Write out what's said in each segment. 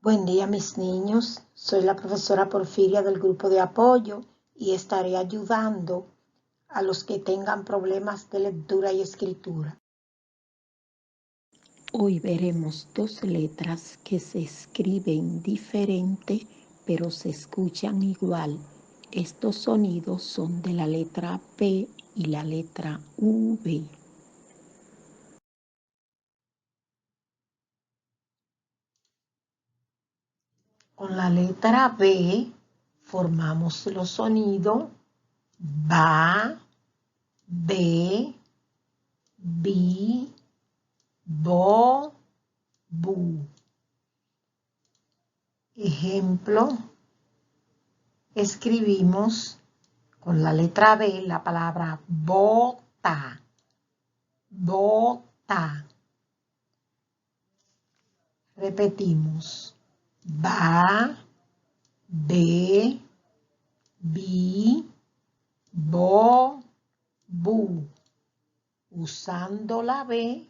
Buen día, mis niños. Soy la profesora Porfiria del grupo de apoyo y estaré ayudando a los que tengan problemas de lectura y escritura. Hoy veremos dos letras que se escriben diferente, pero se escuchan igual. Estos sonidos son de la letra P y la letra V. Con la letra B formamos los sonidos ba, be, bi, bo, bu. Ejemplo, escribimos con la letra B la palabra bota, bota. Repetimos, ba, be, bi, bo, bu. Usando la B,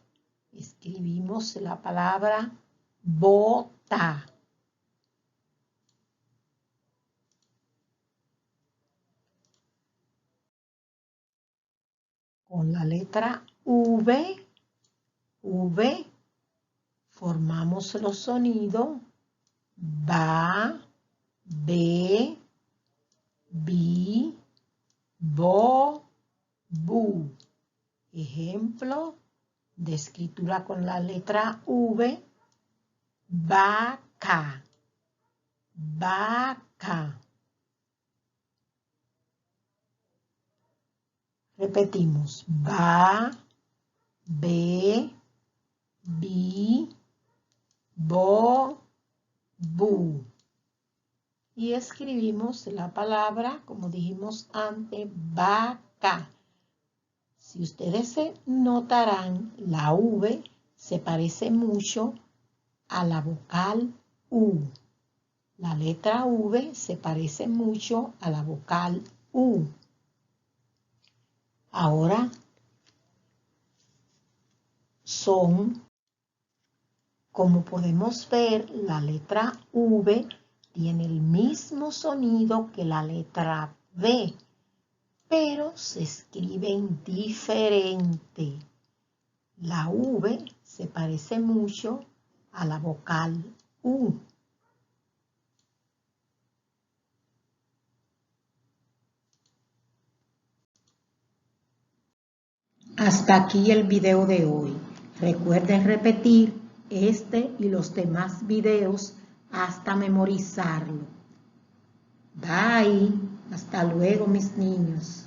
escribimos la palabra bota. Con la letra V, formamos los sonidos ba, be, bi, bo, bu. Ejemplo de escritura con la letra V, vaca, vaca. Repetimos, ba, be, bi, bo, bu. Y escribimos la palabra, como dijimos antes, vaca. Si ustedes se notarán, la V se parece mucho a la vocal U. La letra V se parece mucho a la vocal U. Ahora como podemos ver, la letra V tiene el mismo sonido que la letra V, pero se escriben diferente. La V se parece mucho a la vocal U. Hasta aquí el video de hoy. Recuerden repetir este y los demás videos hasta memorizarlo. Bye. Hasta luego, mis niños.